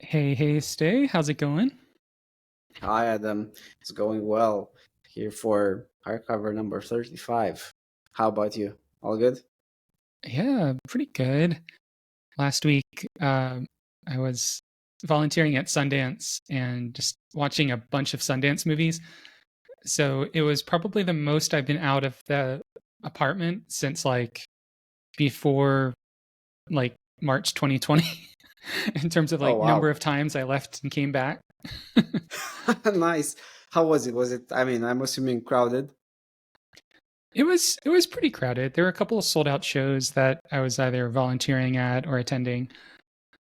Hey, Stay, how's it going? Hi, Adam. It's going well here for hardcover number 35. How about you? All good? Yeah, pretty good. Last week, I was volunteering at Sundance and just watching a bunch of Sundance movies. So it was probably the most I've been out of the apartment since before like March 2020 in terms of Oh, number wow. of times I left and came back. Nice. How was it? I'm assuming crowded. It was pretty crowded. There were a couple of sold out shows that I was either volunteering at or attending.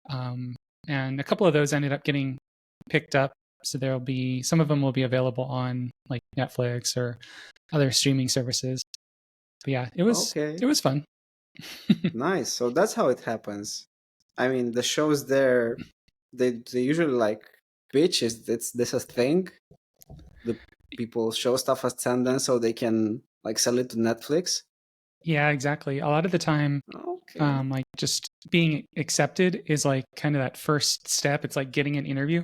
Um, and a couple of those ended up getting picked up. So there'll be some of them will be available on like Netflix or other streaming services. But yeah, it Okay, was fun. nice. So that's how it happens. I mean, the shows there, they usually like pitch is this a thing? The people show stuff at Sundance so they can like sell it to Netflix. Yeah, exactly. A lot of the time, Okay. like just being accepted is like kind of that first step. It's like getting an interview,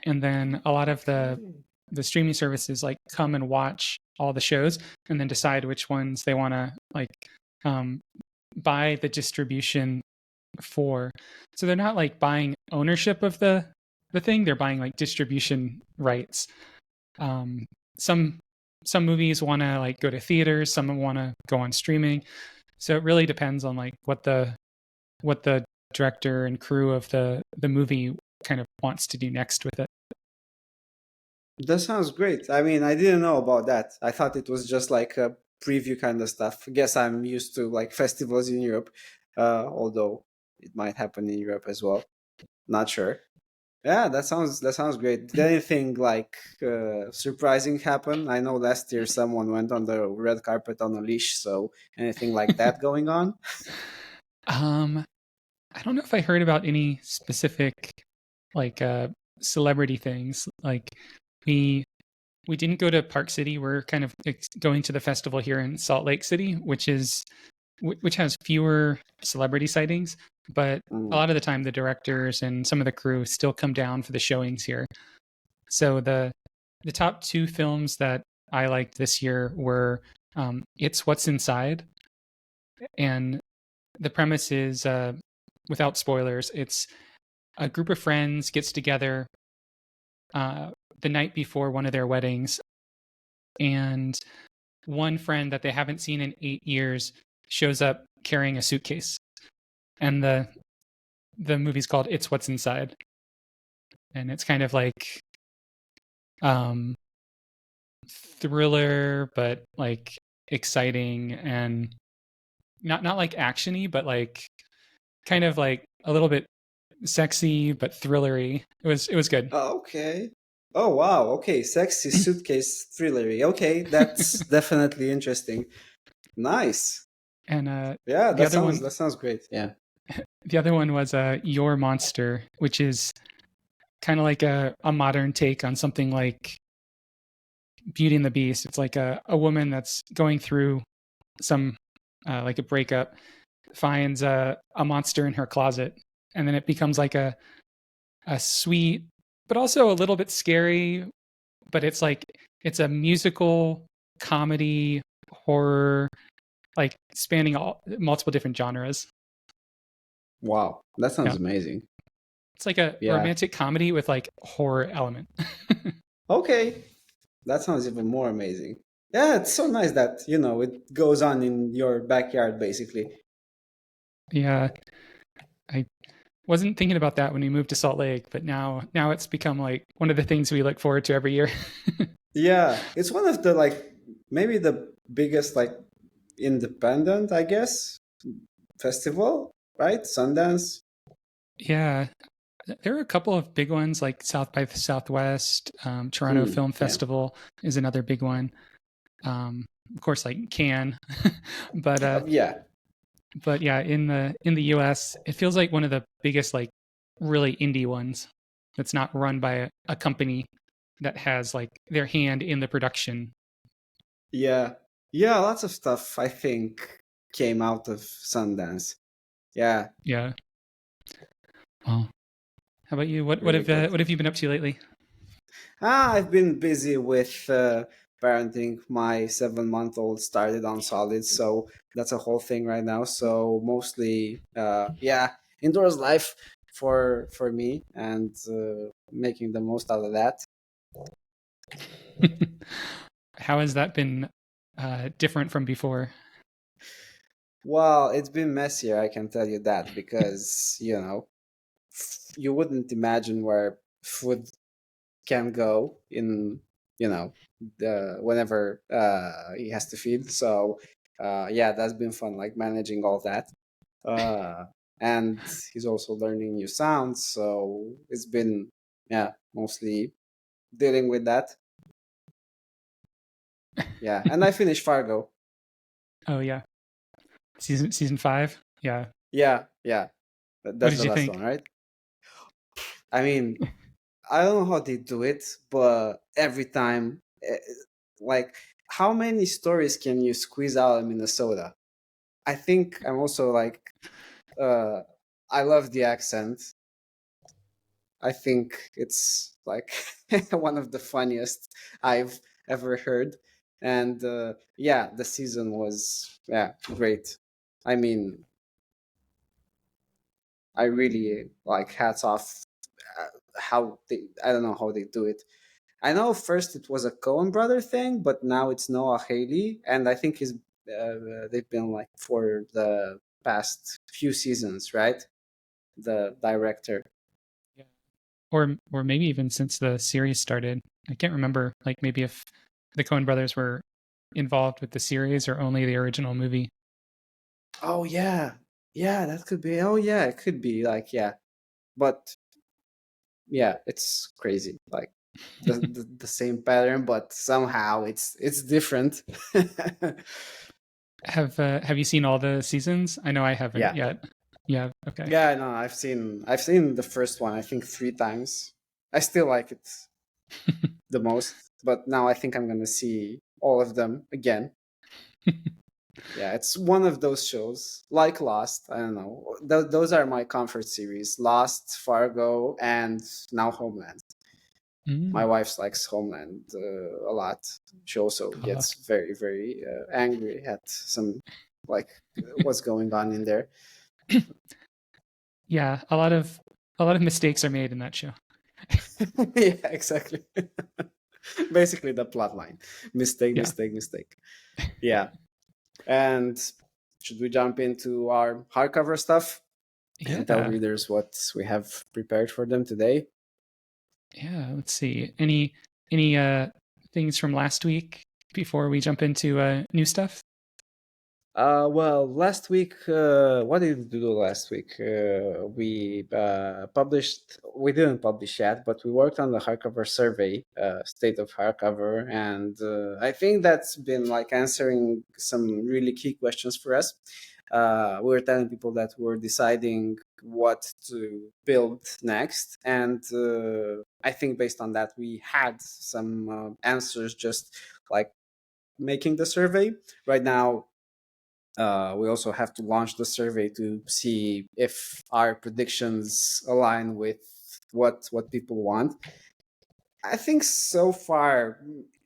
and then a lot of Okay. the streaming services like come and watch all the shows and then decide which ones they want to um, buy the distribution for. So they're not like buying ownership of the thing; they're buying like distribution rights. Um, some some movies want to like go to theaters, some want to go on streaming. So it really depends on like what the director and crew of the movie kind of wants to do next with it. That sounds great. I mean, I didn't know about that. I thought it was just like a preview kind of stuff. Guess I'm used to like festivals in Europe, although it might happen in Europe as well. Not sure. Yeah, that sounds great. Did anything like surprising happen? I know last year someone went on the red carpet on a leash. So anything like that going on? um, I don't know if I heard about any specific like celebrity things. Like we we didn't go to Park City. We're kind of going to the festival here in Salt Lake City, which has fewer celebrity sightings, but a Mm. lot of the time the directors and some of the crew still come down for the showings here. So the top two films that I liked this year were It's What's Inside, and the premise is without spoilers, it's a group of friends gets together uh, the night before one of their weddings, and one friend that they haven't seen in 8 years shows up carrying a suitcase, and the movie's called It's What's Inside, and it's kind of like um, thriller, but like exciting and not like actiony, but like kind of like a little bit sexy but thrillery. It was good. Okay. Oh wow. Okay, sexy suitcase thrillery. Okay, that's definitely interesting. Nice. And Yeah, the that other sounds one that sounds great. Yeah. the other one was Your Monster, which is kind of like a modern take on something like Beauty and the Beast. It's like a woman that's going through some like a breakup, finds a monster in her closet, and then it becomes like a sweet, but also a little bit scary. But it's a musical comedy horror, like spanning all multiple different genres. Wow. That sounds Yeah, amazing. it's like a Yeah. romantic comedy with like horror element. Okay. That sounds even more amazing. Yeah, it's so nice that, it goes on in your backyard basically. Yeah, I wasn't thinking about that when we moved to Salt Lake, but now it's become like one of the things we look forward to every year. Yeah, it's one of the like maybe the biggest like independent, I guess, festival, right? Sundance. Yeah, there are a couple of big ones like South by Southwest, Toronto Film Yeah. Festival is another big one. Of course, like Cannes, but Yeah. but yeah, in the U.S., it feels like one of the biggest like really indie ones that's not run by a company that has like their hand in the production. Yeah. Yeah, lots of stuff I think came out of Sundance. Yeah. Yeah. Well, How about you? Really good. What have you been up to lately? I've been busy with parenting. My 7-month-old started on solid, so that's a whole thing right now. So mostly, yeah, indoors life for me, and making the most out of that. How has that been different from before? Well, it's been messier, I can tell you that, because you wouldn't imagine where food can go in whenever he has to feed. So yeah, that's been fun, like managing all that. uh and he's also learning new sounds, so it's been, yeah, mostly dealing with that. Yeah, and I finished Fargo. Oh yeah, season 5. Yeah. Yeah, yeah, What that's did the you last one, think? right? I mean, I don't know how they do it, but every time, like, how many stories can you squeeze out of Minnesota? I think I'm also like, uh, I love the accent. I think it's like one of the funniest I've ever heard. And yeah, the season was, yeah, great. I mean, I really like, hats off, how they, I don't know how they do it. I know first it was a Coen brother thing, but now it's Noah Haley, and I think he's they've been like for the past few seasons, right? The director. Yeah. Or maybe even since the series started. I can't remember. Like maybe if the Coen brothers were involved with the series or only the original movie. Oh yeah, yeah, that could be. Oh yeah, it could be like, yeah, but yeah, it's crazy. Like the same pattern, but somehow it's different. Have you seen all the seasons? I know I haven't Yeah, yet. Yeah. Okay. yeah, no, I've seen the first one, I think 3 times. I still like it the most, but now I think I'm gonna see all of them again. Yeah, it's one of those shows like Lost. I don't know. Those are my comfort series: Lost, Fargo, and now Homeland. My Mm. wife likes Homeland a lot. She also Uh, gets very, very angry at some, like, what's going on in there. yeah, a lot of mistakes are made in that show. Yeah, exactly. Basically, the plot line: mistake, Yeah. mistake, mistake. Yeah, and should we jump into our hardcover stuff and tell Yeah. readers what we have prepared for them today? Yeah. Let's see. Any things from last week before we jump into new stuff? Well, last week, what did we do last week? We published, we didn't publish yet, but we worked on the hardcover survey, state of hardcover, and I think that's been like answering some really key questions for us. We were telling people that we were deciding what to build next, and I think based on that, we had some answers just like making the survey. Right now, we also have to launch the survey to see if our predictions align with what people want. I think so far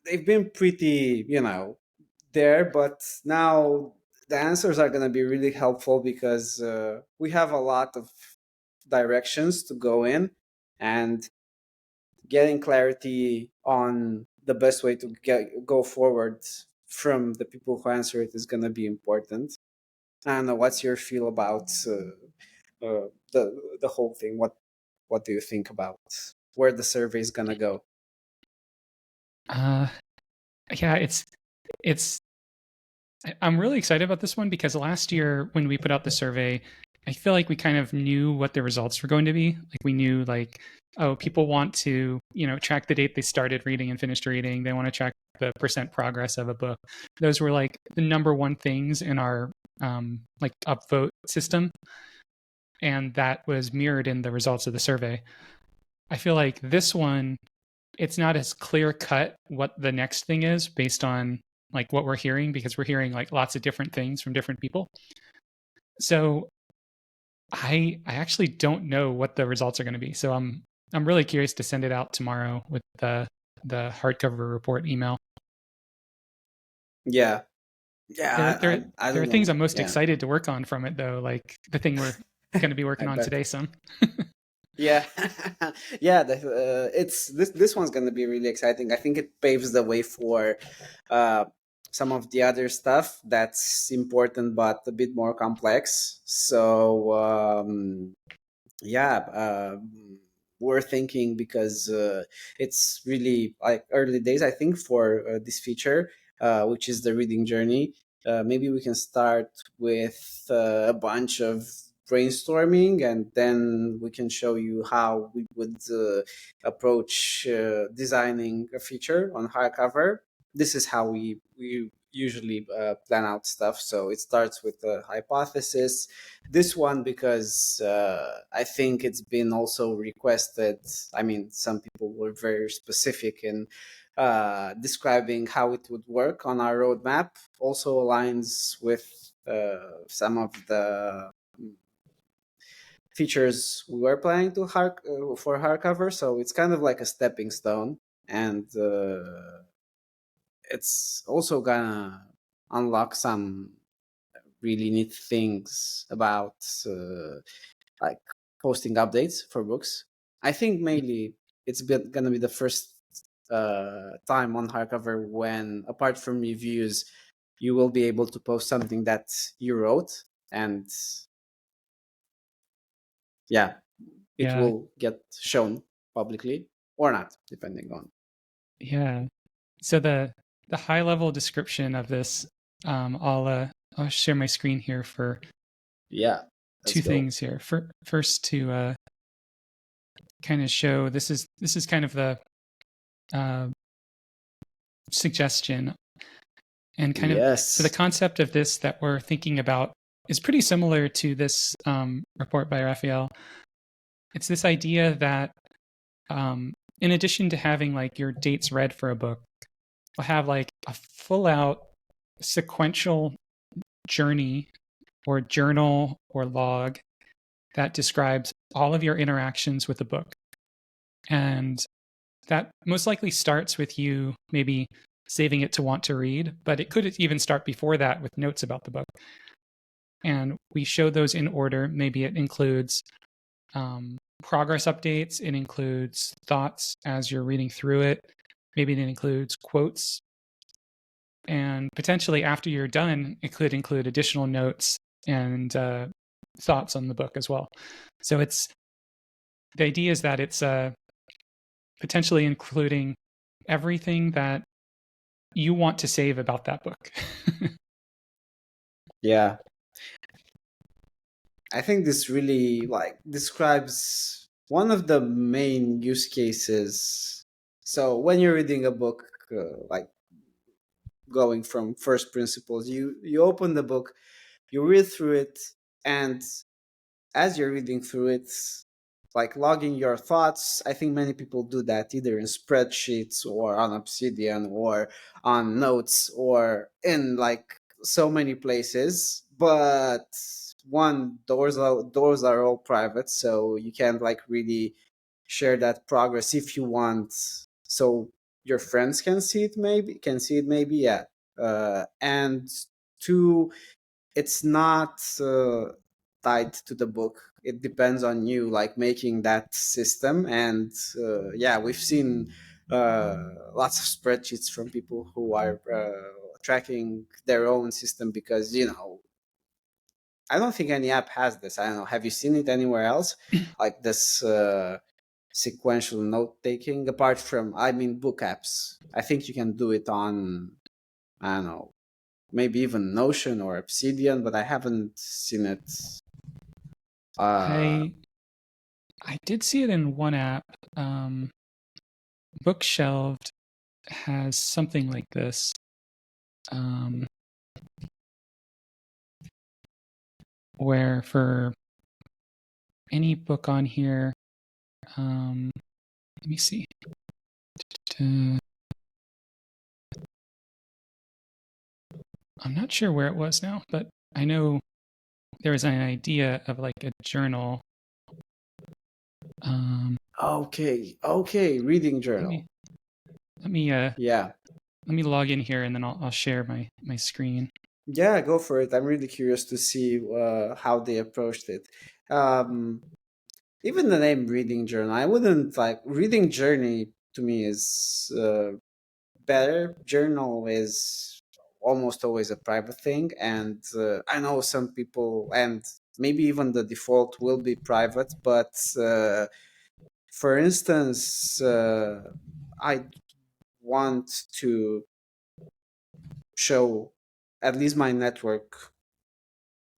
they've been pretty, there, but now the answers are going to be really helpful because we have a lot of directions to go in, and getting clarity on the best way to go forward from the people who answer it is going to be important. I don't know. What's your feel about the whole thing? What do you think about where the survey is gonna go? Uh, yeah, it's I'm really excited about this one because last year when we put out the survey, I feel like we kind of knew what the results were going to be. Like we knew like, oh, people want to, track the date they started reading and finished reading. They want to track the percent progress of a book. Those were like the number one things in our like upvote system. And that was mirrored in the results of the survey. I feel like this one, it's not as clear cut what the next thing is based on like what we're hearing because we're hearing like lots of different things from different people. So I actually don't know what the results are going to be. So I'm really curious to send it out tomorrow with the hardcover report email. Yeah, There I are don't things know. I'm most Yeah, excited to work on from it, though, like the thing we're going to be I working on bet. today some. Yeah, yeah. It's this one's gonna be really exciting. I think it paves the way for uh, some of the other stuff that's important but a bit more complex. So yeah, we're thinking because it's really like early days. I think for this feature, which is the reading journey. Maybe we can start with a bunch of brainstorming, and then we can show you how we would approach designing a feature on hardcover. This is how we usually plan out stuff. So it starts with a hypothesis. This one because I think it's been also requested. I mean, some people were very specific in describing how it would work on our roadmap. Also aligns with some of the features we were planning to for hardcover. So it's kind of like a stepping stone, and it's also gonna unlock some really neat things about like posting updates for books. I think mainly gonna be the first time on hardcover when, apart from reviews, you will be able to post something that you wrote, and yeah, it Yeah, will get shown publicly or not, depending on. yeah. So the high level description of this, I'll share my screen here for Yeah, let's two go. things here. First, to kind of show this is kind of the uh, suggestion, and kind of so the Yes. concept of this that we're thinking about is pretty similar to this report by Raphael. It's this idea that in addition to having like your dates read for a book, we'll have like a full out sequential journey or journal or log that describes all of your interactions with the book. And that most likely starts with you maybe saving it to want to read, but it could even start before that with notes about the book. And we show those in order. Maybe it includes progress updates, it includes thoughts as you're reading through it, maybe it includes quotes. And potentially after you're done, it could include additional notes and thoughts on the book as well. So the idea is that it's potentially including everything that you want to save about that book. Yeah. I think this really like describes one of the main use cases. So when you're reading a book, like going from first principles, you open the book, you read through it, and as you're reading through it, like logging your thoughts. I think many people do that either in spreadsheets or on Obsidian or on notes or in like so many places. But one, doors are all private, so you can't like really share that progress if you want. So your friends can see it maybe, yeah. And two, it's not tied to the book. It depends on you like making that system. And yeah, we've seen lots of spreadsheets from people who are tracking their own system because I don't think any app has this. I don't know, have you seen it anywhere else, like this sequential note taking, apart from, I mean, book apps? I think you can do it on, I don't know, maybe even Notion or Obsidian, but I haven't seen it. Uh, I did see it in one app. Um, Bookshelved has something like this, um, where for any book on here, let me see. I'm not sure where it was now, but I know there was an idea of like a journal. Okay, reading journal. Let me Yeah. let me log in here and then I'll share my screen. Yeah, go for it. I'm really curious to see how they approached it. Even the name reading journal, I wouldn't like reading journey to me is better. Journal is almost always a private thing, and I know some people, and maybe even the default will be private, but for instance, I want to show at least my network,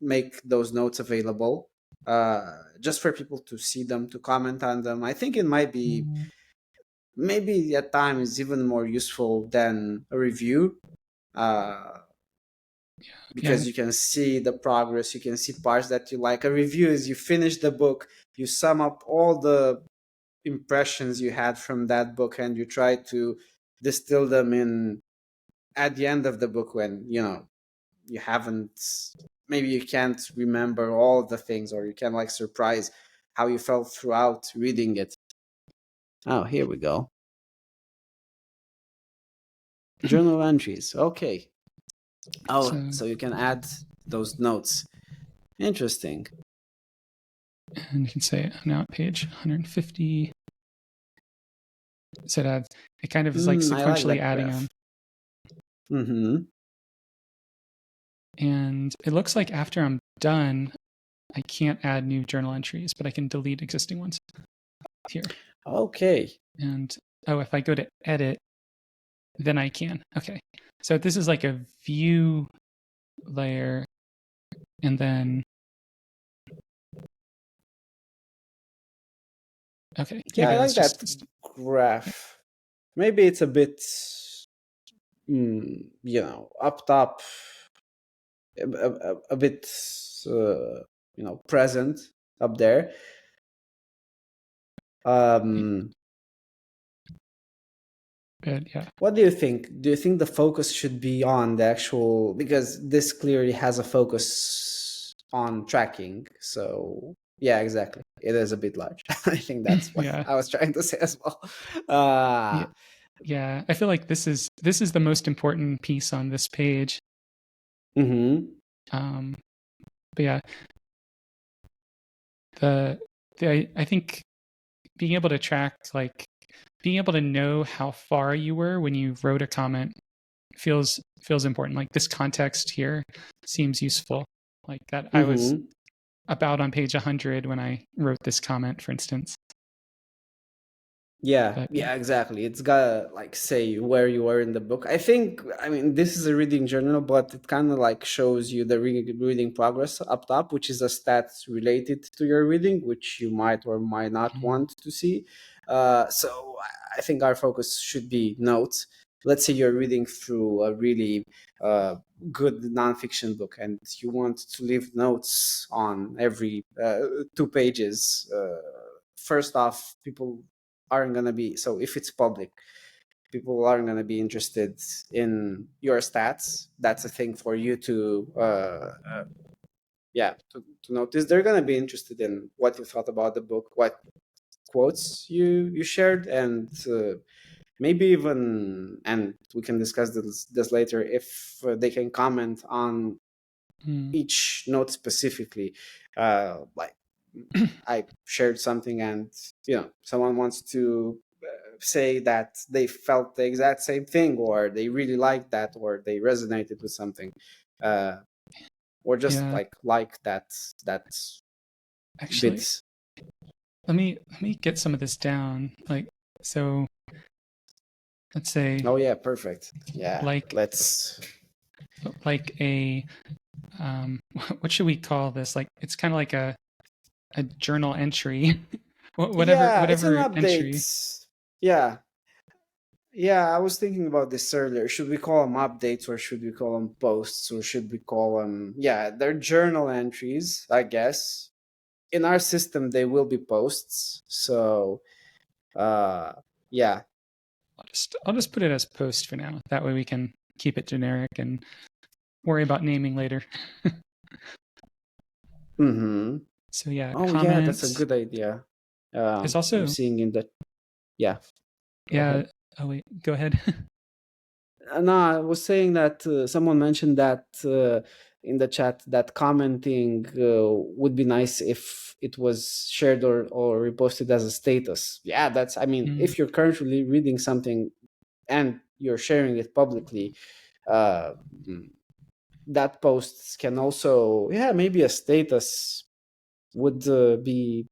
make those notes available just for people to see them, to comment on them. I think it might be maybe at times even more useful than a review, uh, because Yeah. you can see the progress, you can see parts that you like. A review is you finish the book, you sum up all the impressions you had from that book, and you try to distill them in at the end of the book, when you haven't, maybe you can't remember all the things, or you can like surprise how you felt throughout reading it. Oh, here we go. Journal entries. Okay. Oh, so you can add those notes. Interesting. And you can say I'm now at page 150. So it kind of is like sequentially adding them. Mm-hmm. And it looks like after I'm done, I can't add new journal entries, but I can delete existing ones here. Okay. And if I go to edit, then I can. Okay. So this is like a view layer, and then okay. Yeah, I like that graph. Maybe it's a bit up top, a bit present up there. Good, yeah. What do you think? Do you think the focus should be on the actual, because this clearly has a focus on tracking? So yeah, exactly. It is a bit large. I think that's what I was trying to say as well. Yeah, I feel like this is the most important piece on this page. Mm-hmm. But yeah, I think being able to track, like being able to know how far you were when you wrote a comment feels important. Like this context here seems useful. Like that I was about on page 100 when I wrote this comment, for instance. Yeah, exactly. It's gotta like say where you are in the book. I mean, this is a reading journal, but it kind of like shows you the reading progress up top, which is a stats related to your reading, which you might or might not want to see. So I think our focus should be notes. Let's say you're reading through a really good nonfiction book, and you want to leave notes on every 2 pages. First off, people aren't going to be, so if it's public, people aren't going to be interested in your stats. That's a thing for you to notice. They're going to be interested in what you thought about the book, what quotes you shared, and maybe even, and we can discuss this later, if they can comment on each note specifically. Like I shared something, and someone wants to say that they felt the exact same thing, or they really liked that, or they resonated with something, or just like that actually bits. let me get some of this down. Like, so let's say, oh yeah, perfect. Yeah, let's like a what should we call this? Like, it's kind of like a journal entry. whatever it's an update entry. Yeah, I was thinking about this earlier. Should we call them updates, or should we call them posts, or should we call them, they're journal entries, I guess. In our system, they will be posts. So, yeah. I'll just put it as post for now. That way we can keep it generic and worry about naming later. Mm-hmm. So yeah, Oh yeah, that's a comments. good idea. There's I'm also, seeing in the yeah. Go yeah. ahead. Oh wait, go ahead. No, I was saying that someone mentioned that in the chat that commenting would be nice if it was shared or reposted as a status. Yeah, that's, I mean, Mm, if you're currently reading something and you're sharing it publicly, uh, mm, that post can also, yeah, maybe a status would be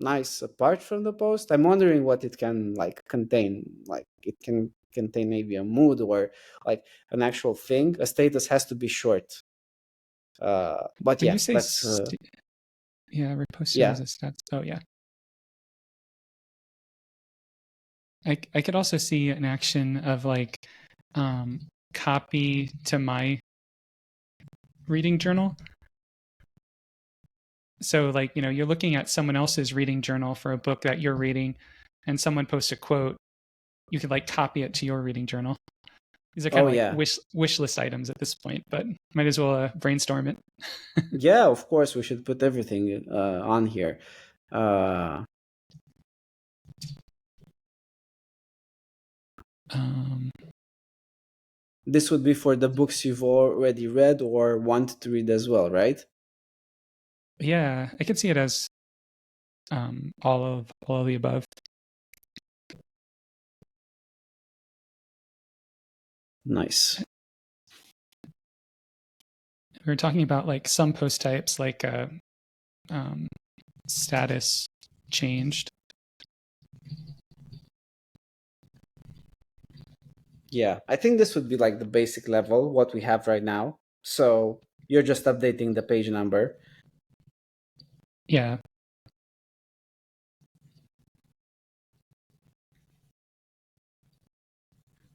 nice apart from the post. I'm wondering what it can like contain. Like it can contain maybe a mood or like an actual thing. A status has to be short. But when yeah, you say, let's yeah, reposted yeah. as a stats. Oh yeah. I could also see an action of like copy to my reading journal. So like, you're looking at someone else's reading journal for a book that you're reading and someone posts a quote, you could like copy it to your reading journal. These are kind Oh of like yeah. wish list items at this point, but might as well brainstorm it. Yeah, of course we should put everything on here. Uh Um, this would be for the books you've already read or want to read as well, right? yeah, I could see it as all of the above. Nice. We were talking about like some post types, like um, status changed. Yeah, I think this would be like the basic level, what we have right now. So you're just updating the page number. Yeah,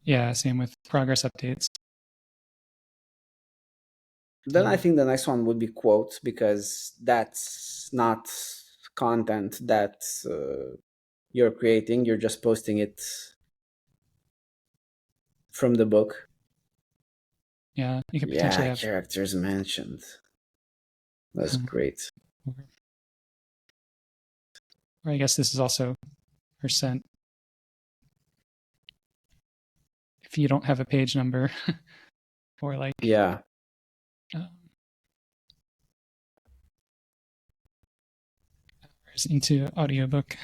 yeah, same with progress updates. Then I think the next one would be quotes because that's not content that you're creating. You're just posting it from the book. Yeah, you could potentially Yeah, have, characters mentioned. That's great. or I guess this is also percent if you don't have a page number or like Yeah. um, into audiobook.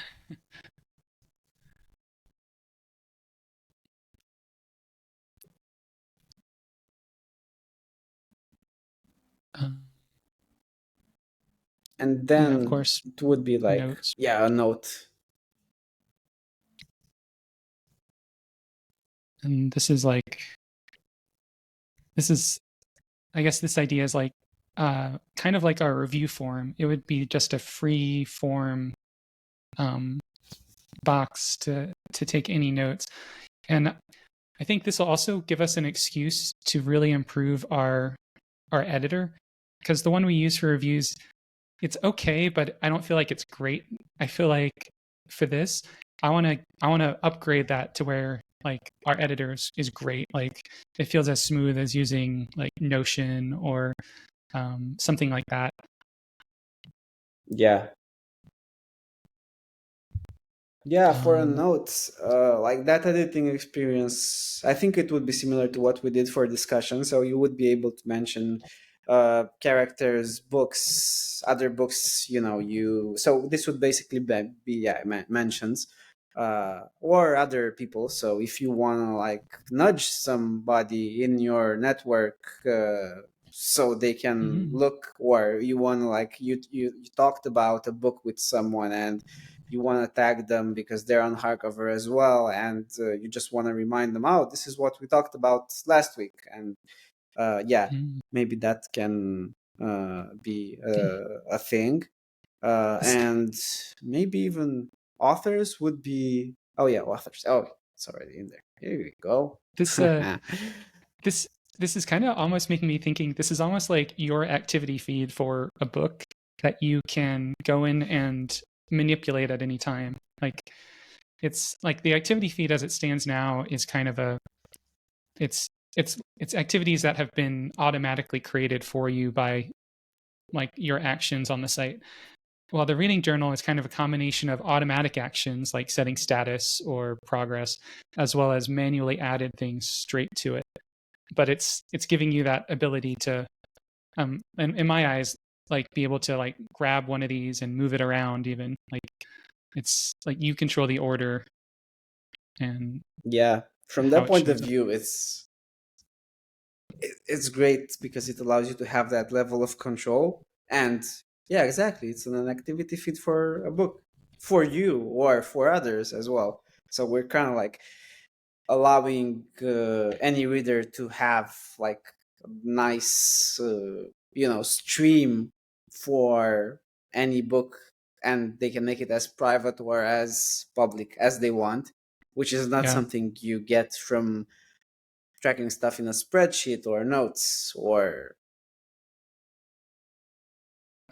Um, And yeah, of then course, it would be like, notes. yeah, a note. And this is I guess this idea is like kind of like our review form. It would be just a free form um, box to take any notes. And I think this will also give us an excuse to really improve our editor, because the one we use for reviews, it's okay, but I don't feel like it's great. I feel like for this, I want to upgrade that to where like our editor is great. Like it feels as smooth as using like Notion or something like that. Yeah. Yeah, for a Um, note, like that editing experience, I think it would be similar to what we did for discussion. So you would be able to mention characters, books, other books, you. So this would basically be yeah, mentions or other people. So if you want to like nudge somebody in your network so they can mhm, look, or you want to like you talked about a book with someone and you want to tag them because they're on hardcover as well, and you just want to remind them, oh, this is what we talked about last week, and yeah, mhm. maybe that can be Yeah, a thing, this and maybe even authors would be. Oh yeah, authors. Oh, it's already in there. Here we go. this this this is kind of almost making me thinking this is almost like your activity feed for a book that you can go in and manipulate at any time. Like it's like the activity feed as it stands now is kind of a it's it's activities that have been automatically created for you by like your actions on the site. While the reading journal is kind of a combination of automatic actions like setting status or progress, as well as manually added things straight to it. But it's giving you that ability to, in my eyes, like be able to like grab one of these and move it around. Even like it's like you control the order and Yeah, from how that it point of shows up. view, it's great because it allows you to have that level of control. And yeah, exactly, it's an activity feed for a book, for you or for others as well. So we're kind of like allowing any reader to have like a nice stream for any book, and they can make it as private or as public as they want, which is not Yeah, something you get from tracking stuff in a spreadsheet or notes. Or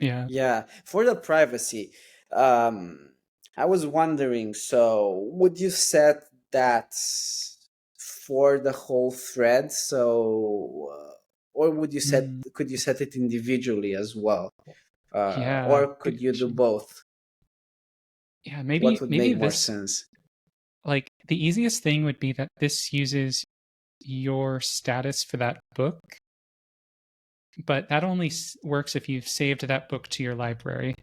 yeah. yeah, for the privacy, um I was wondering, so would you set that for the whole thread, so or Mm, could you set it individually as well, yeah, or good could you do question. both? Yeah, What maybe would make more this, sense? like the easiest thing would be that this uses your status for that book, but that only works if you've saved that book to your library.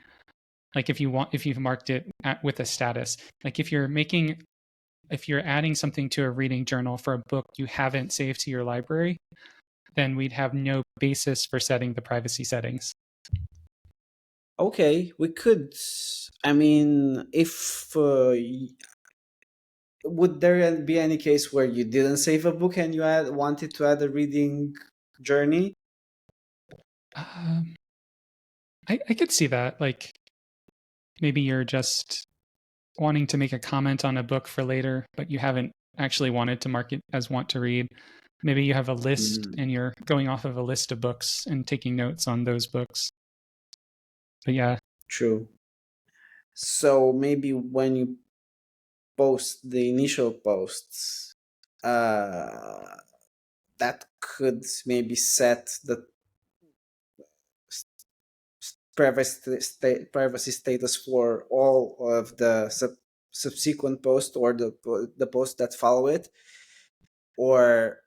Like if you've marked it with a status. Like if you're adding something to a reading journal for a book you haven't saved to your library, then we'd have no basis for setting the privacy settings. Okay, we could. I mean, if would there be any case where you didn't save a book and you wanted to add a reading journey? Um, I could see that. Like maybe you're just wanting to make a comment on a book for later, but you haven't actually wanted to mark it as want to read. Maybe you have a list Mm, and you're going off of a list of books and taking notes on those books. But yeah, true. So maybe when you post the initial posts, uh, that could maybe set the privacy status for all of the subsequent posts, or the posts that follow it. Or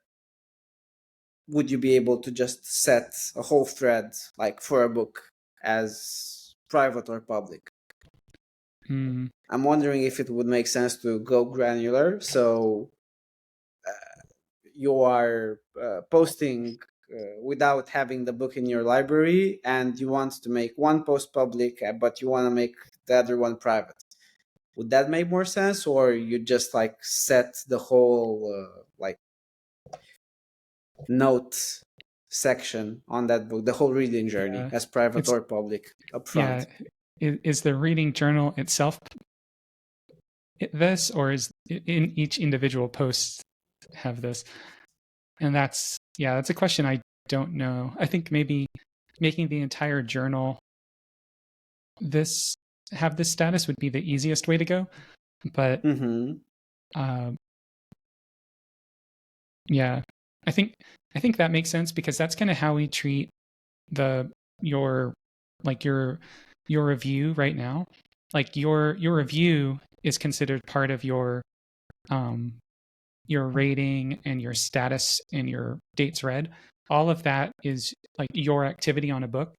would you be able to just set a whole thread, like for a book, as private or public? mm, I'm wondering if it would make sense to go granular. So you are posting without having the book in your library, and you want to make one post public, but you want to make the other one private. Would that make more sense, or you just like set the whole like note section on that book, the whole reading journey, yeah, as private it's or public yeah. upfront? Is the reading journal itself this, or is in each individual post have this? And that's a question I don't know. I think maybe making the entire journal this have this status would be the easiest way to go. But Mm-hmm. uh, yeah, I think I think that makes sense because that's kind of how we treat the your like your review right now. Like your review is considered part of um your rating and your status and your dates read. All of that is like your activity on a book,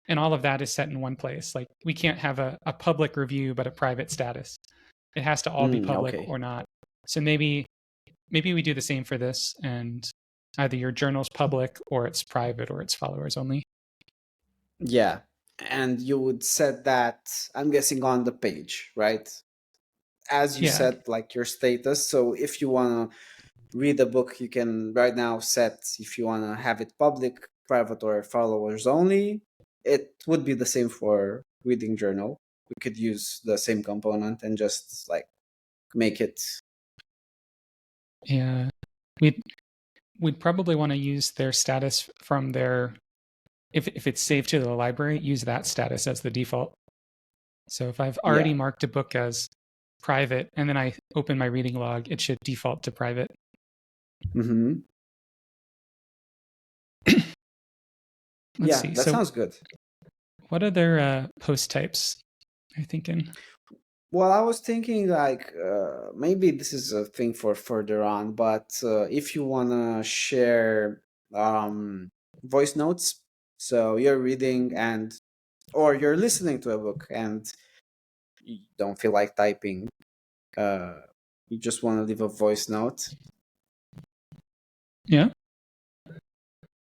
and all of that is set in one place. Like we can't have a public review but a private status. It has to all be public Okay. or not. So maybe we do the same for this, and either your journal's public or it's private or it's followers only. Yeah. And you would set that, I'm guessing, on the page, right? As you Yeah. set like your status. So if you want to read a book, you can right now set if you want to have it public, private, or followers only. It would be the same for reading journal. We could use the same component and just like make it. Yeah. We'd we'd probably want to use their status from their if it's saved to the library, use that status as the default. So if I've already Yeah. marked a book as private and then I open my reading log, it should default to private. Mm-hmm. Let's Yeah, see. that So sounds good. What other post types are you thinking? Well, I was thinking like maybe this is a thing for further on, but if you wanna share voice notes, so you're reading and or you're listening to a book and you don't feel like typing, uh, you just want to leave a voice note. Yeah.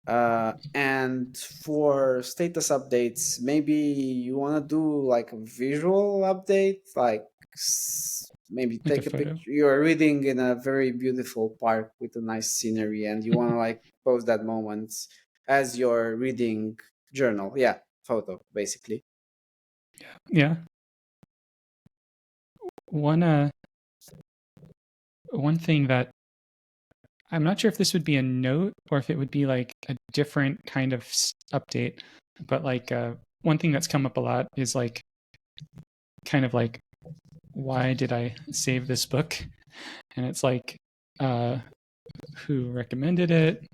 And for status updates, maybe you want to do like a visual update, like maybe Like a take a photo. picture. You're reading in a very beautiful park with a nice scenery, and you want to like post that moment as your reading journal. Yeah, photo basically. Yeah. One one thing that I'm not sure if this would be a note or if it would be like a different kind of update, but like one thing that's come up a lot is like kind of like, why did I save this book? And it's like, who recommended it?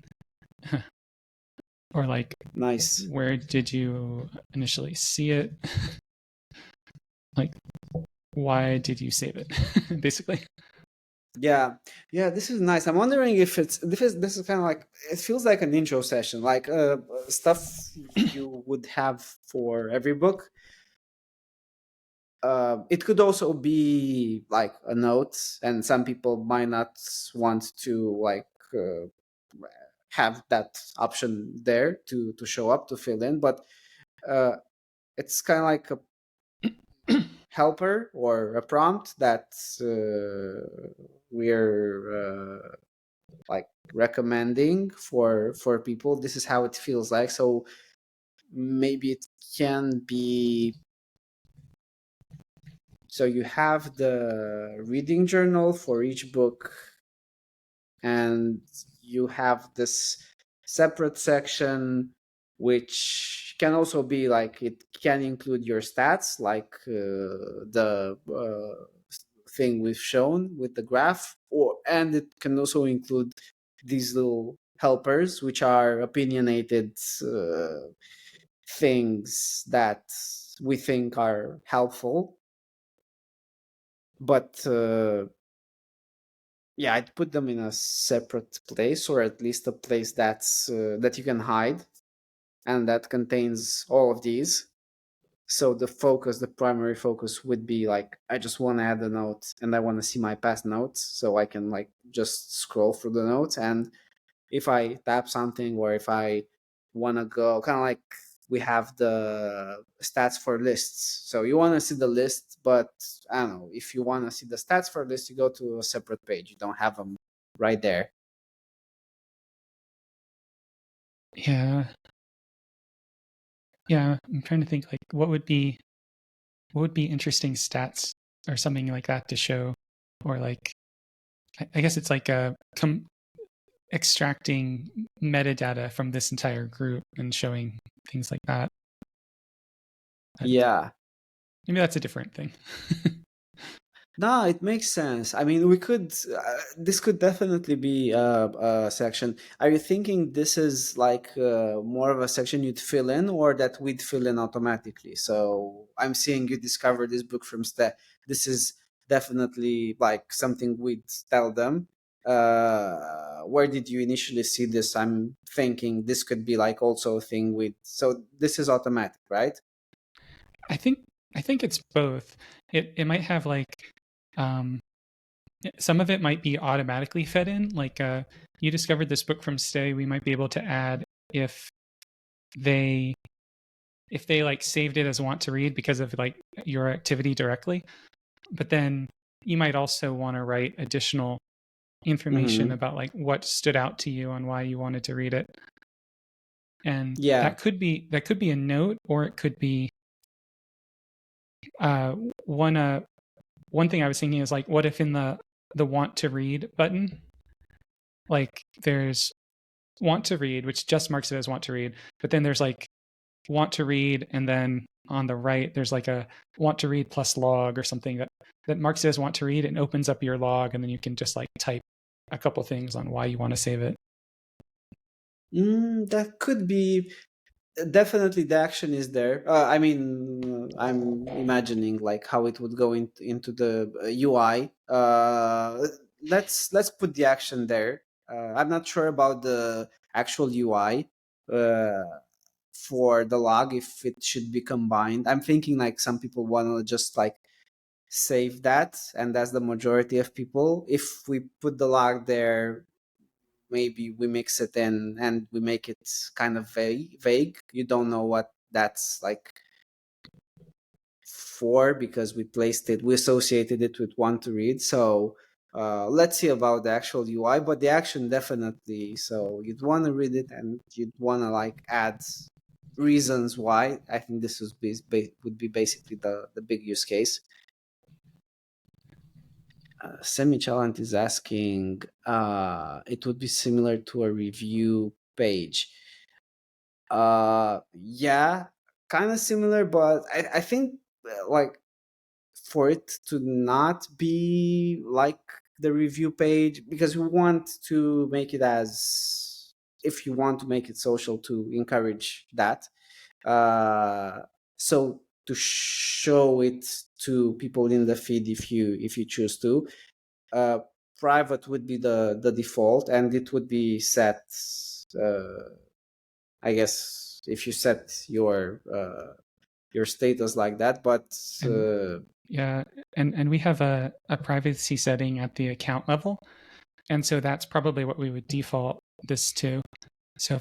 Or like, Nice. where did you initially see it? Like, why did you save it? Basically. Yeah, yeah, this is nice. I'm wondering if this is kind of like it feels like an intro session, like stuff you would have for every book. It could also be like a note, and some people might not want to like have that option there to show up to fill in, but uh, it's kind of like a helper or a prompt that we're like recommending for people. This is how it feels like. So maybe it can be, so you have the reading journal for each book, and you have this separate section which can also be like, it can include your stats, like the thing we've shown with the graph, or and it can also include these little helpers which are opinionated things that we think are helpful, but yeah, I'd put them in a separate place, or at least a place that's that you can hide and that contains all of these. So the primary focus would be like, I just want to add a note and I want to see my past notes, so I can like just scroll through the notes. And if I tap something, or if I want to go, kind of like we have the stats for lists. So you want to see the list, but I don't know, if you want to see the stats for list, you go to a separate page. You don't have them right there. Yeah. Yeah. I'm trying to think like what would be interesting stats or something like that to show, or like I guess it's like extracting metadata from this entire group and showing things like that. Yeah. Maybe that's a different thing. No, it makes sense. I mean, we could, this could definitely be a section. Are you thinking this is like more of a section you'd fill in, or that we'd fill in automatically? So I'm seeing you discover this book from Ste. This is definitely like something we'd tell them. Where did you initially see this? I'm thinking this could be like also a thing with, so this is automatic, right? I think it's both. It might have like um, some of it might be automatically fed in. Like you discovered this book from Stay, we might be able to add if they like saved it as want to read because of like your activity directly. But then you might also want to write additional information Mm-hmm. about like what stood out to you and why you wanted to read it. And Yeah. that could be a note, or it could be uh, one uh, one thing I was thinking is like, what if in the want to read button, like there's want to read, which just marks it as want to read, but then there's like want to read, and then on the right there's like a want to read plus log or something that marks it as want to read and opens up your log, and then you can just like type a couple things on why you want to save it. That could be. definitely the action is there. I mean, I'm imagining like how it would go into the UI. Let's put the action there. I'm not sure about the actual UI for the log, if it should be combined. I'm thinking like some people want to just like save that, and that's the majority of people. If we put the log there, maybe we mix it in and we make it kind of vague. You don't know what that's like for, because we associated it with want to read. So let's see about the actual UI, but the action definitely. So you'd want to read it, and you'd want to like add reasons why. I think this would be basically the big use case. Semi-Challenge is asking, it would be similar to a review page. Yeah, kind of similar, but I think like for it to not be like the review page, because we want to make it as, if you want to make it social, to encourage that. Uh, so to show it to people in the feed, if you choose to. uh, Private would be the default, and it would be set. I guess if you set your status like that, but And yeah, and we have a privacy setting at the account level, and so that's probably what we would default this to. So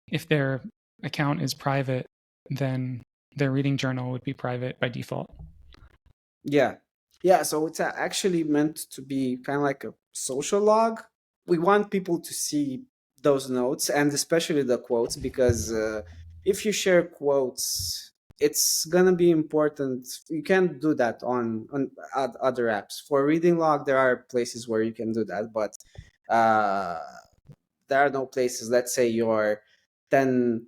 if their account is private, then their reading journal would be private by default. yeah, yeah. So it's actually meant to be kind of like a social log. We want people to see those notes, and especially the quotes, because if you share quotes, it's gonna be important. You can't do that on other apps. For reading log, there are places where you can do that, but uh, there are no places. Let's say your 10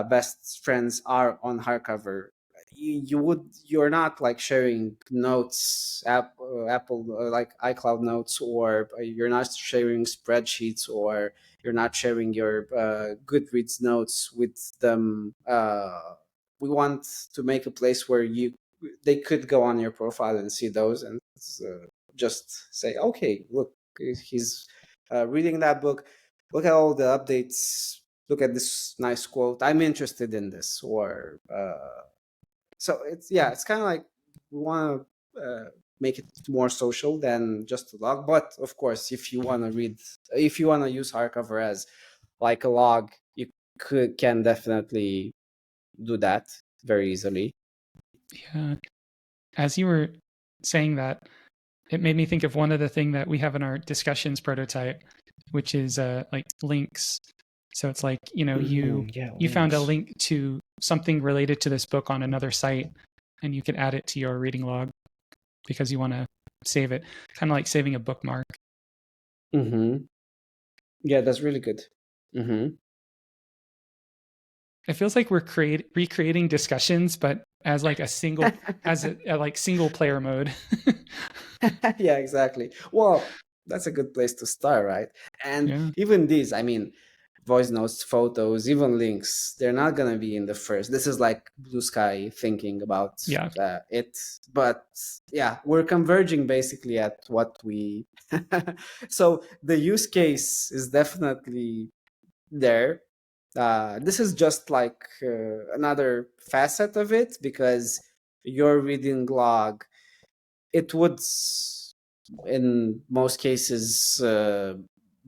best friends are on Hardcover. You're not like sharing notes, Apple like iCloud notes, or you're not sharing spreadsheets, or you're not sharing your Goodreads notes with them. We want to make a place where they could go on your profile and see those, and just say, okay, look, he's reading that book. Look at all the updates. Look at this nice quote. I'm interested in this. Or so it's kind of like we want to make it more social than just a log. But of course, if you want to use Hardcover as like a log, you can definitely do that very easily. Yeah. As you were saying that, it made me think of one other thing that we have in our discussions prototype, which is like links. So it's like, you found a link to something related to this book on another site, and you can add it to your reading log because you want to save it, kind of like saving a bookmark. Mm-hmm. Yeah, that's really good. Mm-hmm. It feels like we're recreating discussions, but as like a single like single player mode. Yeah, exactly. Well, that's a good place to start, right? And Yeah. even these, I mean, voice notes, photos, even links, they're not going to be in the first. This is like blue sky thinking about it. But yeah, we're converging basically at what we. So the use case is definitely there. This is just like another facet of it, because your reading log, it would in most cases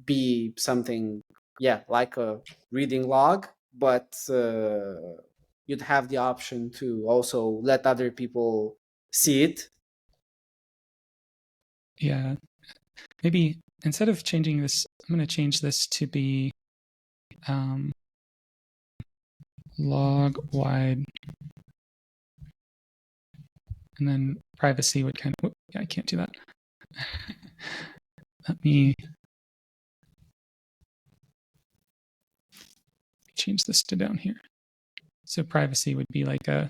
be something, yeah, like a reading log, but you'd have the option to also let other people see it. Yeah. Maybe instead of changing this, I'm going to change this to be log wide, and then privacy would kind of, I can't do that. Let me change this to down here. So privacy would be like a,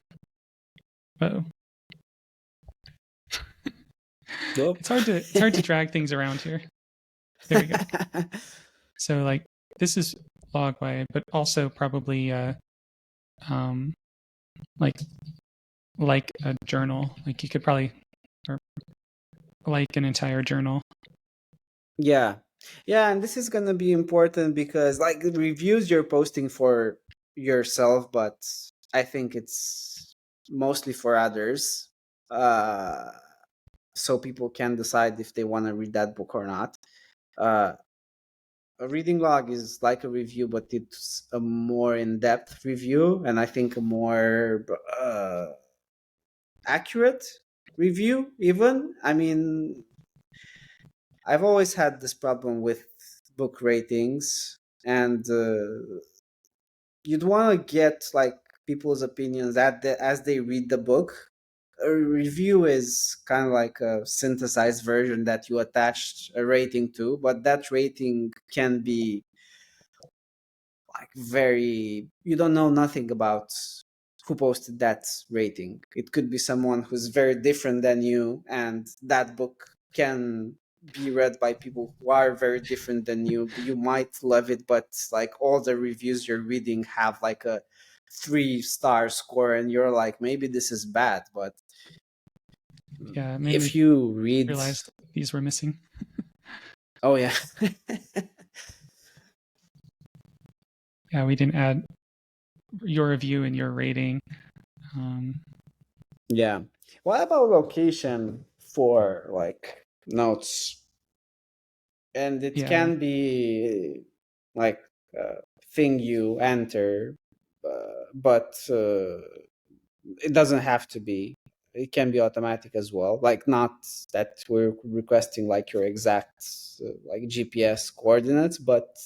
it's hard to drag things around here. There we go. So like this is log wide, but also probably um, like a journal. Like you could probably, or like an entire journal. Yeah. Yeah, and this is gonna be important because like the reviews you're posting for yourself, but I think it's mostly for others. Uh so people can decide if they want to read that book or not. Uh a reading log is like a review, but it's a more in-depth review, and I think a more accurate review even. I mean, I've always had this problem with book ratings, and you'd want to get like people's opinions as they read the book. A review is kind of like a synthesized version that you attach a rating to, but that rating can be like very, you don't know nothing about who posted that rating. It could be someone who's very different than you, and that book can be read by people who are very different than you. You might love it, but like all the reviews you're reading have like a 3-star score, and you're like, maybe this is bad. But Yeah, it made if me you read, realize these were missing. oh yeah. Yeah, we didn't add your review and your rating. Yeah. What about location for like notes? And it Yeah, can be like a thing you enter, but it doesn't have to be. It can be automatic as well. Like not that we're requesting like your exact like GPS coordinates, but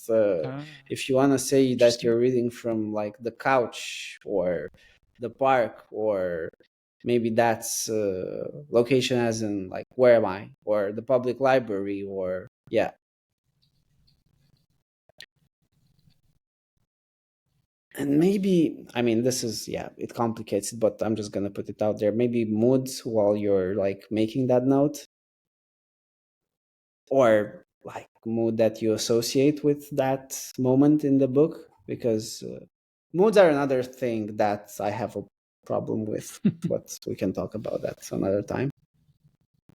if you want to say that interesting. you're reading from like the couch or the park, or maybe that's location as in like where am I, or the public library, or yeah. And maybe, I mean, this is, yeah, it complicates it, but I'm just gonna put it out there. Maybe moods while you're like making that note, or like mood that you associate with that moment in the book, because moods are another thing that I have a problem with, but we can talk about that another time.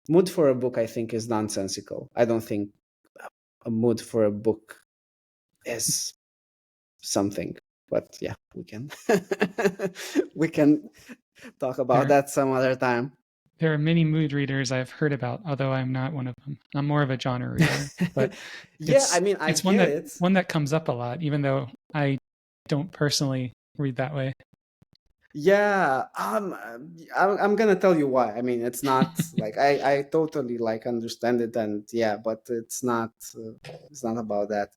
Mood for a book, I think, is nonsensical. I don't think a mood for a book is something, but yeah, we can we can talk about There, that some other time. there are many mood readers I've heard about, although I'm not one of them. I'm more of a genre reader, but Yeah, I it's mean, I it's get it. one that comes up a lot, even though I don't personally read that way. Yeah, I'm gonna tell you why. I mean, it's not like I totally like understand it, and yeah, but it's not about that.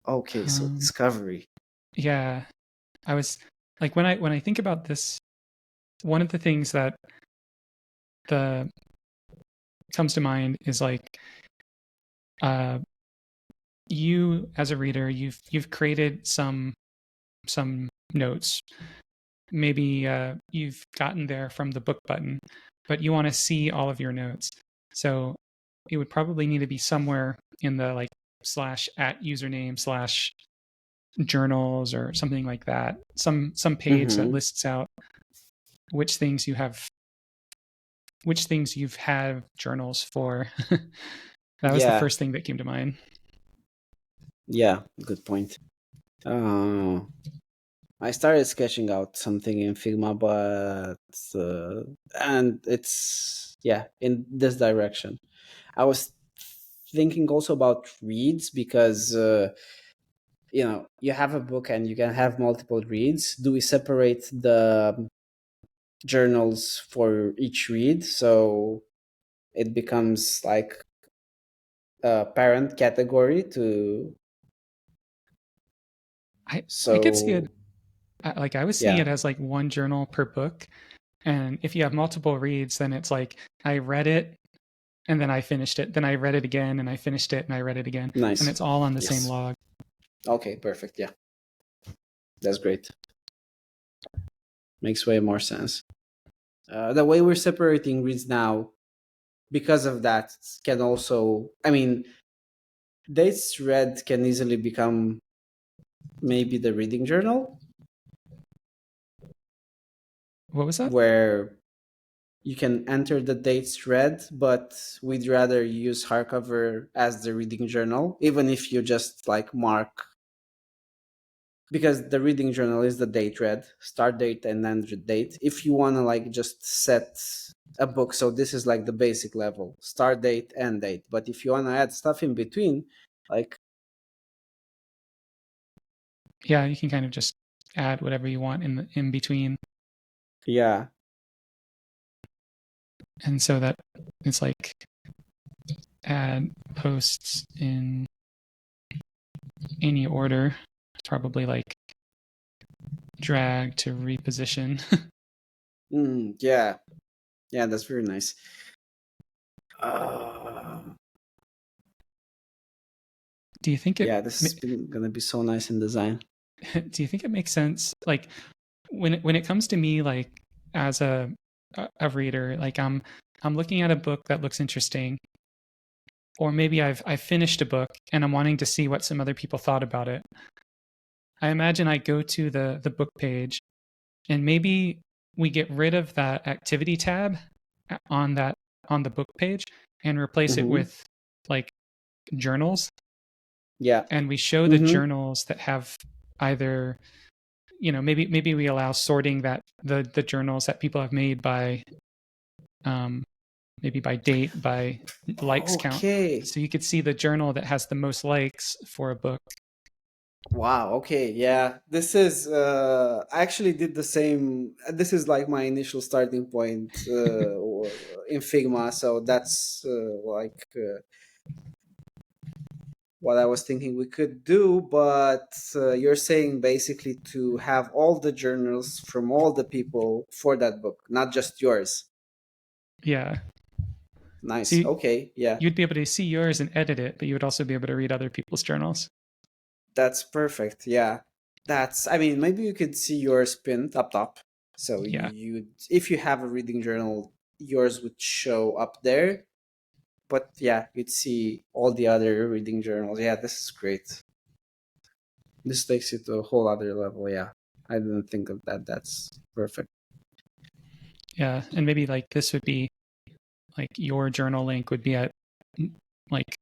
Okay, so Um, discovery. yeah, I was like when I think about this, one of the things that the comes to mind is like uh, you as a reader, you've created some notes. Maybe you've gotten there from the book button, but you want to see all of your notes. So it would probably need to be somewhere in the like /@ username /journals or something like that. Some page that Mm-hmm. lists out which things you've had journals for. That was the Yeah, first thing that came to mind. yeah, good point. Uh, I started sketching out something in Figma, but and it's yeah in this direction. I was thinking also about reads because you have a book and you can have multiple reads. Do we separate the journals for each read so it becomes like a parent category to I could see it so like I was seeing yeah, it as like one journal per book. And if you have multiple reads, then it's like I read it and then I finished it. Then I read it again and I finished it and I read it again. And nice. it's all on the same Yes. log. Okay, perfect. Yeah, that's great. Makes way more sense. The way we're separating reads now, because of that, can also, I mean, dates read can easily become maybe the reading journal, What was that? where you can enter the dates read, but we'd rather use hardcover as the reading journal, even if you just like mark, because the reading journal is the date read, start date and end date. If you want to like just set a book, so this is like the basic level, start date, end date. But if you want to add stuff in between, like, Yeah, you can kind of just add whatever you want in between, yeah, and so that it's like add posts in any order. It's probably like drag to reposition. yeah, yeah, that's very nice. Uh, Do you think it? yeah, this is gonna be so nice in design. Do you think it makes sense? Like when it comes to me, like as a reader, like I'm looking at a book that looks interesting, or maybe I've finished a book and I'm wanting to see what some other people thought about it. I imagine I go to the book page, and maybe we get rid of that activity tab on that on the book page and replace it Mm-hmm. with like journals, Yeah. and we show the Mm-hmm. journals that have either, you know, maybe we allow sorting that the journals that people have made by maybe by date, by likes count, Okay. so you could see the journal that has the most likes for a book. Wow. Okay. Yeah. This is. I actually did the same. This is like my initial starting point in Figma. So that's what I was thinking we could do. But you're saying basically to have all the journals from all the people for that book, not just yours. Yeah, so Nice. Okay. Yeah. you'd be able to see yours and edit it, but you would also be able to read other people's journals. That's perfect. Yeah. That's, I mean, maybe you could see yours pinned up top. So Yeah, you, if you have a reading journal, yours would show up there. But yeah, you'd see all the other reading journals. Yeah, this is great. This takes it to a whole other level. Yeah. I didn't think of that. That's perfect. yeah, and maybe like this would be like your journal link would be at like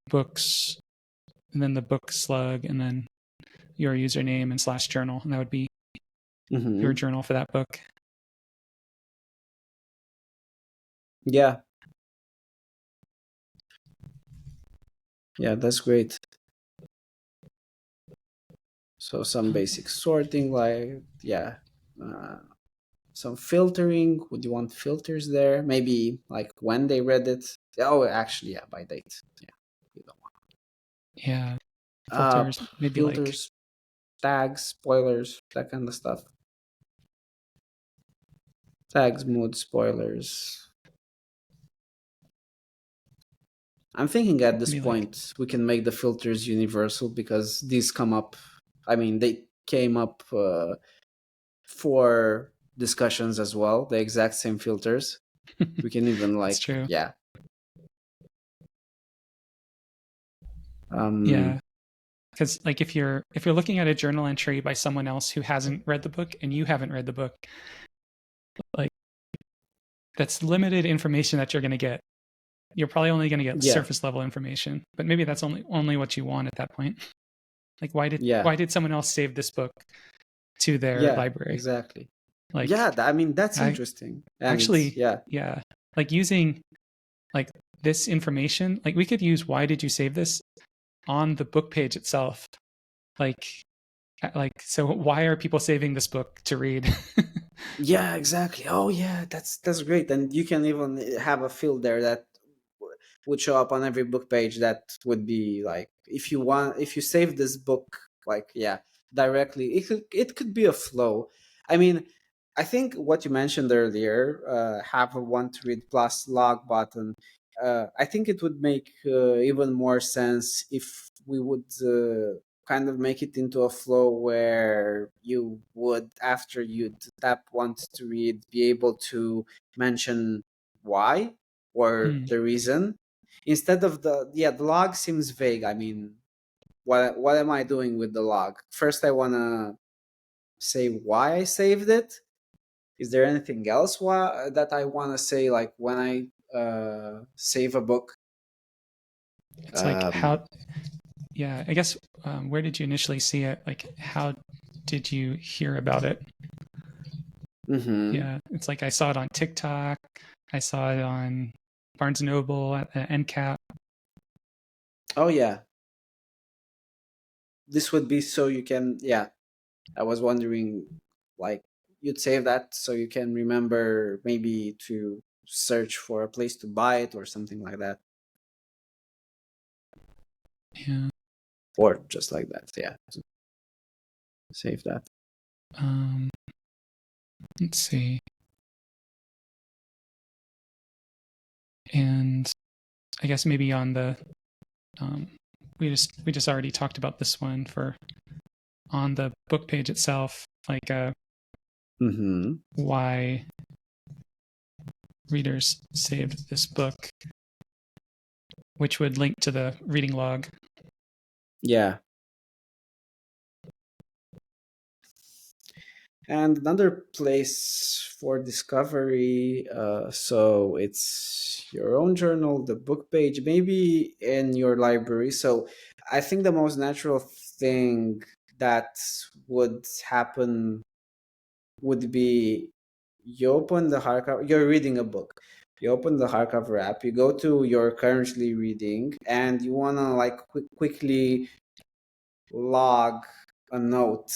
books, and then the book slug, and then your username and slash journal, and that would be your Hmm. journal for that book. Yeah. Yeah, that's great. So some basic sorting, like, yeah. Uh, some filtering. Would you want filters there? Maybe like when they read it. Oh, actually, yeah, by date. Yeah, you don't want. Yeah, filters, maybe like Filters, tags, spoilers, that kind of stuff. Tags, mood, spoilers. I'm thinking at this maybe like point we can make the filters universal because these come up. I mean, they came up for discussions as well. The exact same filters. We can even that's like, true. yeah. Yeah, Um, because like if you're looking at a journal entry by someone else who hasn't read the book and you haven't read the book, like that's limited information that you're going to get. You're probably only going to get yeah, surface level information, but maybe that's only what you want at that point. Like yeah, why did someone else save this book to their yeah, library? exactly. Like Yeah, I mean that's I interesting, and actually, yeah, yeah, like using like this information, like we could use why did you save this on the book page itself. Like so why are people saving this book to read? yeah, exactly. Oh yeah, that's great, and you can even have a field there that would show up on every book page. That would be like if you want, if you save this book, like yeah, directly. It could be a flow. I mean, I think what you mentioned earlier, have a want to read plus log button. I think it would make even more sense if we would kind of make it into a flow where you would, after you tap want to read, be able to mention why or Hmm. the reason instead of the, yeah, the log seems vague. I mean, what am I doing with the log? First, I want to say why I saved it. Is there anything else that I want to say, like when I save a book? It's like how, yeah, I guess, where did you initially see it? Like, how did you hear about it? Yeah, it's like I saw it on TikTok. I saw it on Barnes & Noble, at NCAP. Oh, yeah. This would be so you can, yeah. I was wondering, like, you'd save that so you can remember maybe to search for a place to buy it or something like that. Yeah. Or just like that, yeah. Save that. Let's see. And I guess maybe on the we just already talked about this one for on the book page itself, like why readers saved this book, which would link to the reading log. Yeah. And another place for discovery, so it's your own journal, the book page, maybe in your library. So I think the most natural thing that would happen would be you open the hardcover, you're reading a book. You open the hardcover app, you go to your currently reading, and you want to like quickly log a note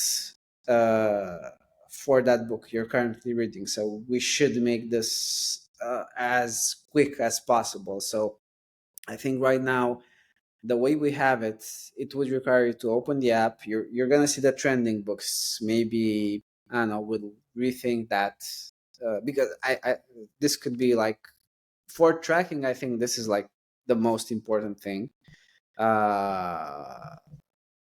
for that book you're currently reading. So we should make this as quick as possible. So I think right now, the way we have it, it would require you to open the app. You're gonna see the trending books. Maybe I don't know. We'll rethink that because I this could be like for tracking. I think this is like the most important thing.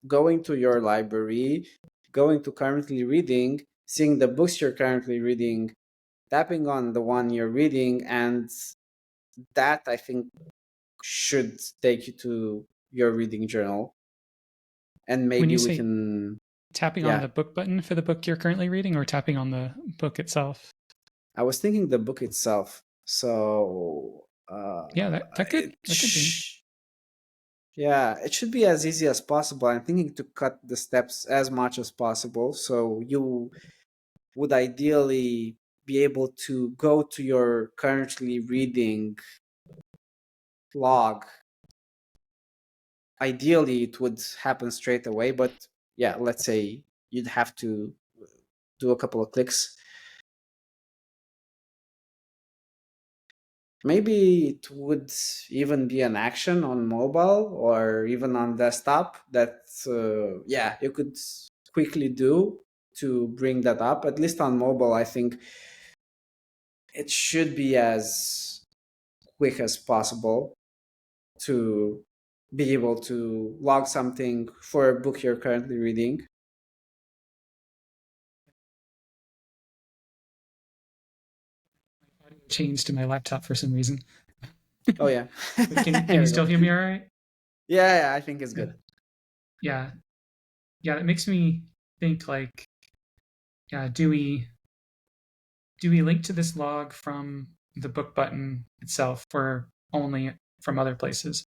Going to your library, going to currently reading, seeing the books you're currently reading, tapping on the one you're reading, and that I think should take you to your reading journal. And When maybe you we say can tapping on the book button for the book you're currently reading, or tapping on the book itself? I was thinking the book itself. So yeah, that could be. Yeah, it should be as easy as possible. I'm thinking to cut the steps as much as possible. So you would ideally be able to go to your currently reading log. Ideally, it would happen straight away, but yeah, let's say you'd have to do a couple of clicks. Maybe it would even be an action on mobile or even on desktop that, yeah, you could quickly do to bring that up. At least on mobile, I think it should be as quick as possible to be able to log something for a book you're currently reading. Changed to my laptop for some reason. Oh, yeah. Can you still hear me all right? Yeah, I think it's good. Yeah. It makes me think, like, yeah, do we link to this log from the book button itself, or only from other places,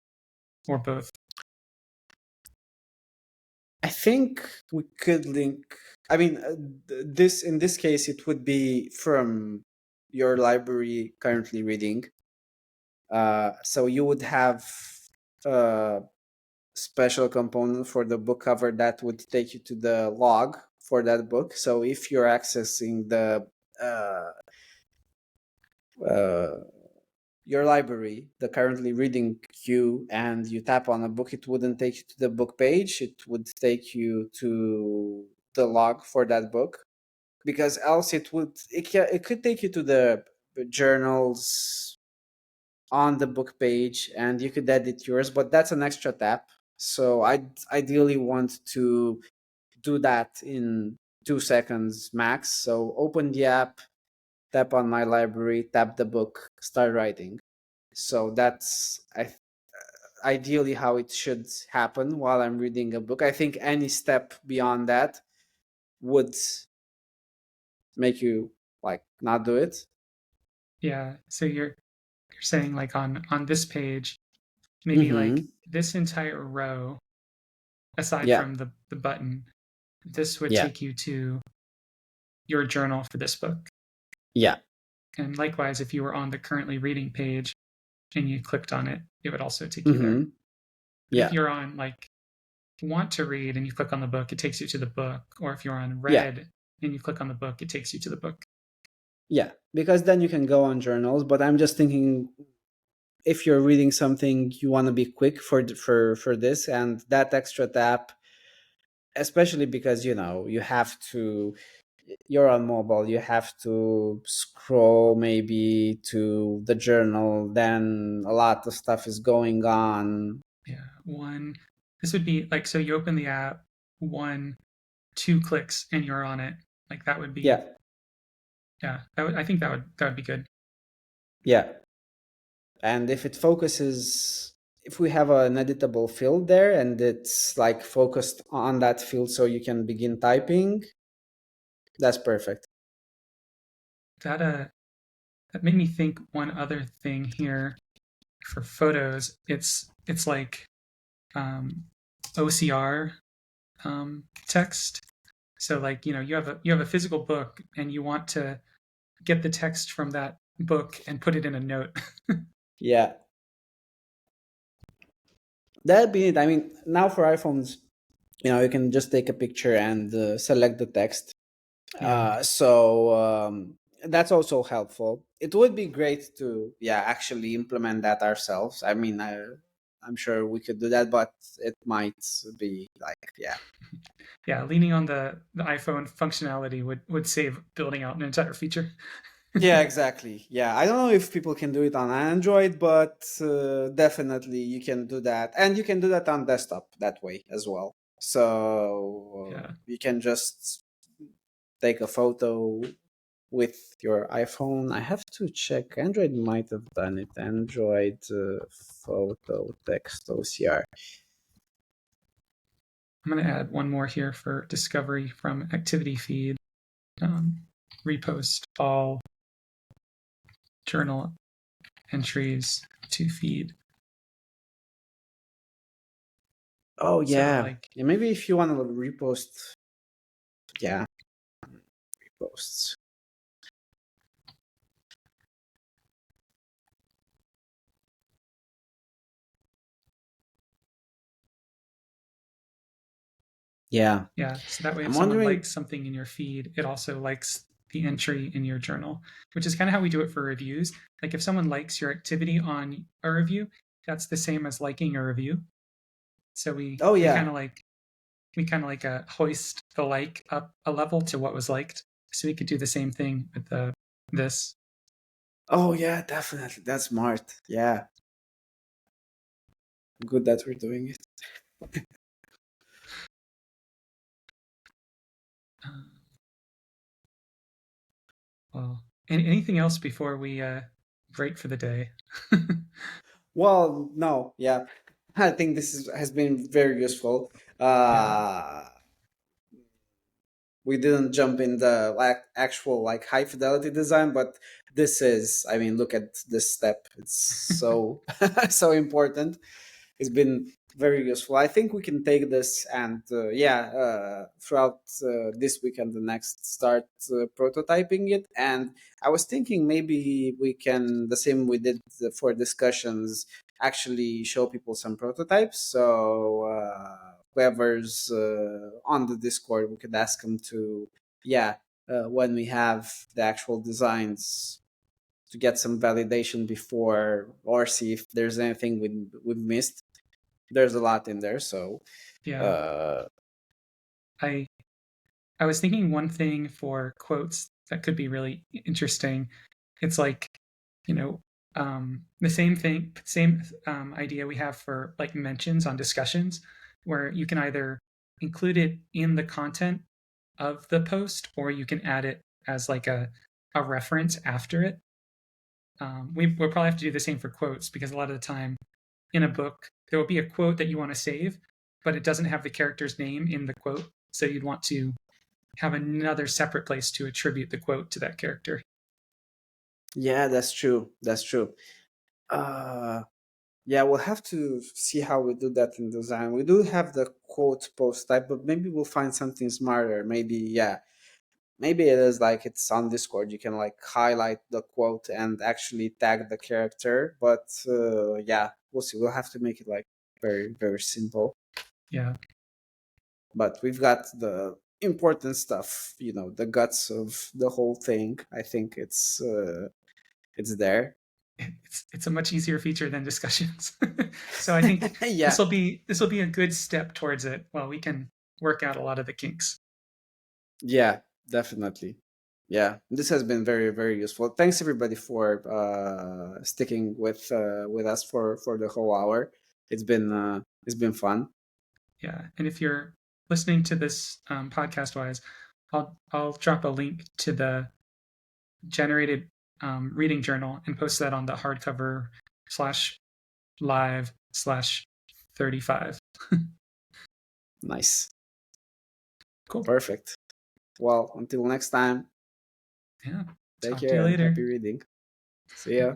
or both? I think we could link. I mean, in this case, it would be from your library currently reading. So you would have a special component for the book cover that would take you to the log for that book. So if you're accessing the your library, the currently reading queue, and you tap on a book, it wouldn't take you to the book page. It would take you to the log for that book, because else it could take you to the journals on the book page, and you could edit yours, but that's an extra tap. So I ideally want to do that in 2 seconds max. So open the app, tap on my library, tap the book, start writing. So that's ideally how it should happen while I'm reading a book. I think any step beyond that would make you like not do it. Yeah. So you're saying like on this page, maybe like Mm-hmm. this entire row, aside Yeah. from the button, this would Yeah. take you to your journal for this book. Yeah. And likewise, if you were on the currently reading page and you clicked on it, it would also take you there. Mm-hmm. But if Yeah. you're on like want to read and you click on the book, it takes you to the book. Or if you're on Yeah. read and you click on the book, it takes you to the book. Yeah. Because then you can go on journals. But I'm just thinking, if you're reading something, you want to be quick for this, and that extra tap, especially because you have to. You're on mobile. You have to scroll maybe to the journal. Then a lot of stuff is going on. Yeah. This would be like, so you open the app, 2 clicks and you're on it. Like that would be, Yeah. I think that would be good. Yeah. And if it focuses, if we have an editable field there and it's like focused on that field so you can begin typing, that's perfect. That made me think one other thing here for photos. It's like OCR text. So like, you have a physical book and you want to get the text from that book and put it in a note. Yeah. That'd be it. I mean, now for iPhones, you can just take a picture and select the text. Yeah. That's also helpful. It would be great to, actually implement that ourselves. I mean, I'm sure we could do that, but it might be like, Yeah, leaning on the iPhone functionality would save building out an entire feature. Yeah, exactly. Yeah, I don't know if people can do it on Android, but definitely you can do that. And you can do that on desktop that way as well. So Yeah. you can just take a photo with your iPhone. I have to check. Android might have done it. Android photo text OCR. I'm going to add one more here for discovery from activity feed. Repost all journal entries to feed. Oh, yeah. So like, Yeah, maybe if you want to repost, reposts. Yeah. yeah. So that way, I'm if someone wondering. likes something in your feed, it also likes the entry in your journal, which is kind of how we do it for reviews. Like if someone likes your activity on a review, that's the same as liking a review. So we Oh, we yeah. kind of like hoist the like up a level to what was liked. So we could do the same thing with this. Oh, yeah, definitely. That's smart. Yeah. Good that we're doing it. Well, anything else before we break for the day? Well, no, yeah. I think this has been very useful. Yeah. We didn't jump in the actual high fidelity design, but this is, I mean, look at this step. It's so so important. It's been very useful. I think we can take this and throughout this week and the next start prototyping it. And I was thinking maybe we can, the same we did for discussions, actually show people some prototypes. So whoever's on the Discord, we could ask them to, when we have the actual designs, to get some validation before, or see if there's anything we've missed. There's a lot in there, so Yeah. I was thinking one thing for quotes that could be really interesting. It's like, the same idea we have for like mentions on discussions, where you can either include it in the content of the post or you can add it as like a reference after it. We'll probably have to do the same for quotes because a lot of the time in a book, there will be a quote that you want to save, but it doesn't have the character's name in the quote. So you'd want to have another separate place to attribute the quote to that character. Yeah, that's true. That's true. Yeah, we'll have to see how we do that in design. We do have the quote post type, but maybe we'll find something smarter. Maybe it is like it's on Discord. You can like highlight the quote and actually tag the character. But yeah, we'll see. We'll have to make it like very, very simple. Yeah. But we've got the important stuff, the guts of the whole thing. I think it's there. It's a much easier feature than discussions. So I think Yeah. this will be a good step towards it. Well, we can work out a lot of the kinks. Yeah, definitely. Yeah, this has been very, very useful. Thanks everybody for sticking with us for the whole hour. It's been fun. Yeah, and if you're listening to this podcast wise, I'll drop a link to the generated reading journal and post that on the hardcover /live/35. Nice. Cool. Perfect. Well, until next time. Yeah. Take Talk to care you and later. happy reading. See ya.